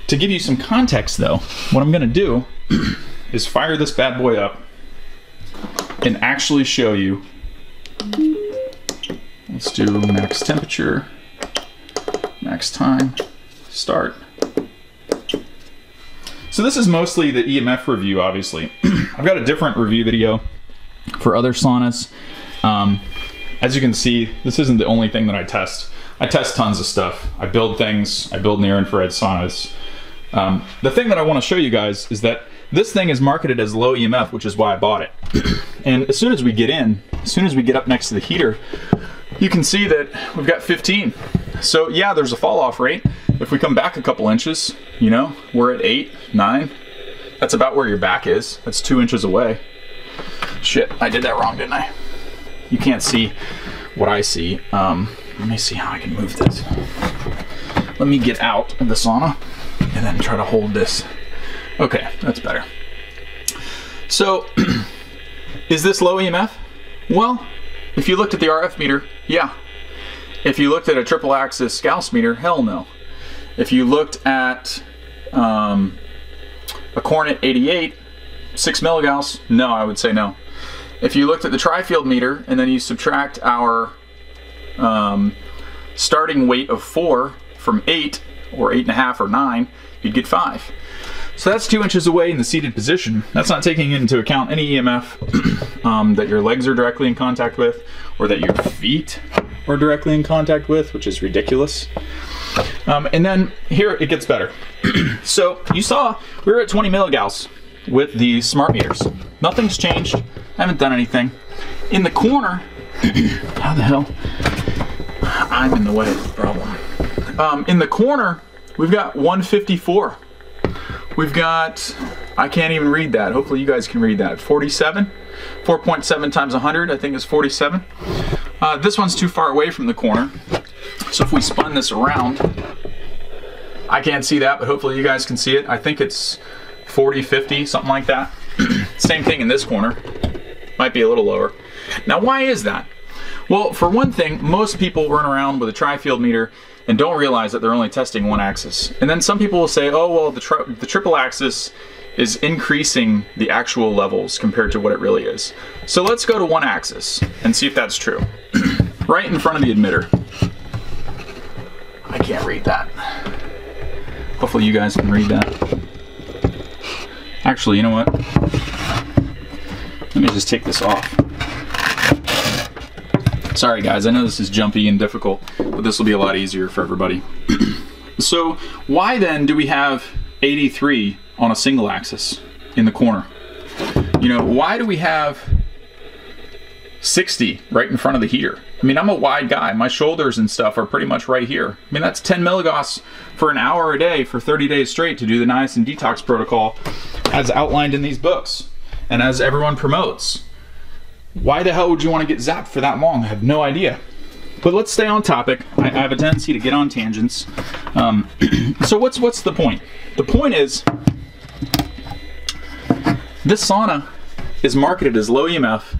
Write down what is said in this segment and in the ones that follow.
To give you some context though, what I'm gonna do is fire this bad boy up and actually show you. Let's do max temperature, max time, start. So this is mostly the EMF review, obviously. I've got a different review video for other saunas. As you can see, this isn't the only thing that I test. I test tons of stuff. I build things, I build near-infrared saunas. The thing that I want to show you guys is that this thing is marketed as low EMF, which is why I bought it. And as soon as we get in, as soon as we get up next to the heater, you can see that we've got 15. So yeah, there's a fall off rate. If we come back a couple inches, you know, we're at 8, 9. That's about where your back is. That's 2 inches away. Shit, I did that wrong, didn't I? You can't see what I see. Let me see how I can move this. Let me get out of the sauna and then try to hold this. Okay, that's better. So, is this low EMF? Well, if you looked at the RF meter, yeah. If you looked at a triple axis Gauss meter, hell no. If you looked at a Cornet 88, 6 milligauss, no, I would say no. If you looked at the tri-field meter and then you subtract our starting weight of 4 from 8 or 8.5 or 9, you'd get 5. So that's 2 inches away in the seated position. That's not taking into account any EMF that your legs are directly in contact with or that your feet are directly in contact with, which is ridiculous. And then here it gets better. So you saw we were at 20 milligauss with the smart meters. Nothing's changed. I haven't done anything. In the corner, how the hell? I'm in the way, problem. In the corner, we've got 154. We've got, I can't even read that. Hopefully you guys can read that. 47, 4.7 times 100, I think is 47. This one's too far away from the corner. So if we spun this around, I can't see that, but hopefully you guys can see it. I think it's 40, 50, something like that. Same thing in this corner. Might be a little lower. Now, why is that? Well, for one thing, most people run around with a tri-field meter and don't realize that they're only testing one axis. And then some people will say, oh, well, the triple axis is increasing the actual levels compared to what it really is. So let's go to one axis and see if that's true. Right in front of the emitter. I can't read that. Hopefully you guys can read that. Actually, you know what? Let me just take this off. Sorry guys, I know this is jumpy and difficult, but this will be a lot easier for everybody. So why then do we have 83 on a single axis in the corner? You know, why do we have 60 right in front of the heater? I mean, I'm a wide guy. My shoulders and stuff are pretty much right here. I mean, that's 10 milligauss for an hour a day for 30 days straight to do the niacin detox protocol as outlined in these books and as everyone promotes. Why the hell would you want to get zapped for that long? I have no idea. But let's stay on topic. I have a tendency to get on tangents. So what's the point? The point is, this sauna is marketed as low EMF,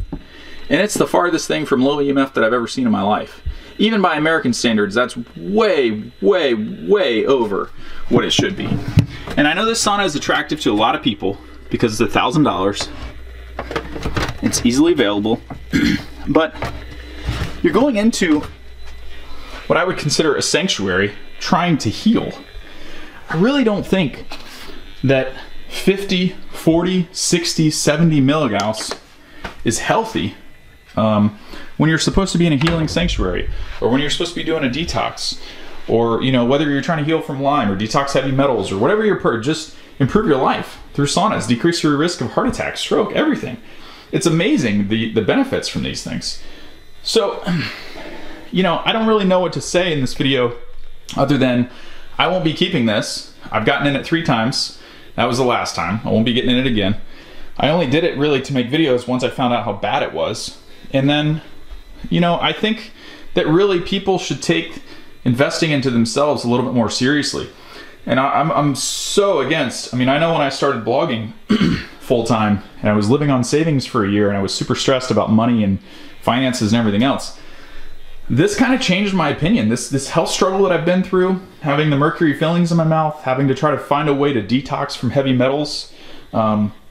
and it's the farthest thing from low EMF that I've ever seen in my life. Even by American standards, that's way, way, way over what it should be. And I know this sauna is attractive to a lot of people because it's $1,000. It's easily available, but you're going into what I would consider a sanctuary trying to heal. I really don't think that 50, 40, 60, 70 milligauss is healthy when you're supposed to be in a healing sanctuary, or when you're supposed to be doing a detox, or you know, whether you're trying to heal from Lyme or detox heavy metals or whatever you're just improve your life through saunas, decrease your risk of heart attack, stroke, everything. It's amazing the benefits from these things. So, you know, I don't really know what to say in this video other than I won't be keeping this. I've gotten in it 3 times. That was the last time. I won't be getting in it again. I only did it really to make videos once I found out how bad it was. And then, you know, I think that really people should take investing into themselves a little bit more seriously. And I'm so against, I mean, I know when I started blogging full-time and I was living on savings for a year and I was super stressed about money and finances and everything else, this kind of changed my opinion. This health struggle that I've been through, having the mercury fillings in my mouth, having to try to find a way to detox from heavy metals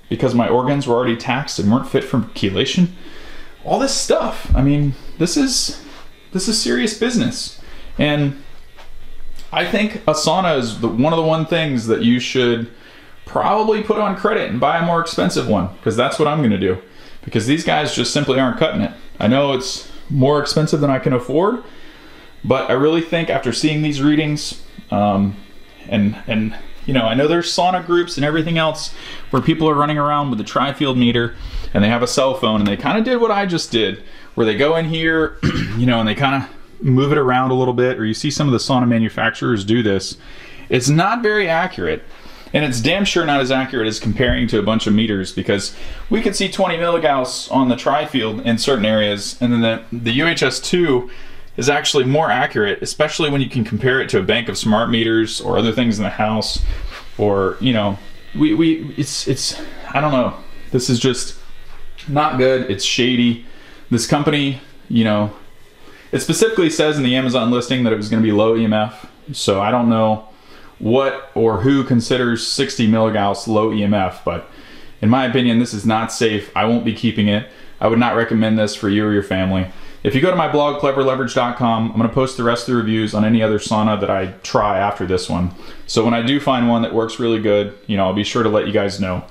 because my organs were already taxed and weren't fit for chelation. All this stuff. I mean, this is serious business. And I think a sauna is one of the things that you should probably put on credit and buy a more expensive one, because that's what I'm going to do, because these guys just simply aren't cutting it. I know it's more expensive than I can afford, but I really think after seeing these readings, and you know, I know there's sauna groups and everything else where people are running around with a tri-field meter and they have a cell phone, and they kind of did what I just did, where they go in here, you know, and they kind of move it around a little bit, or you see some of the sauna manufacturers do this. It's not very accurate, and it's damn sure not as accurate as comparing to a bunch of meters, because we could see 20 milligauss on the tri-field in certain areas, and then the UHS2 is actually more accurate, especially when you can compare it to a bank of smart meters or other things in the house, or, you know, it's I don't know. This is just not good. It's shady. This company, you know, it specifically says in the Amazon listing that it was going to be low EMF, so I don't know what or who considers 60 milligauss low EMF, but in my opinion, this is not safe. I won't be keeping it. I would not recommend this for you or your family. If you go to my blog, cleverleverage.com, I'm going to post the rest of the reviews on any other sauna that I try after this one. So when I do find one that works really good, you know, I'll be sure to let you guys know.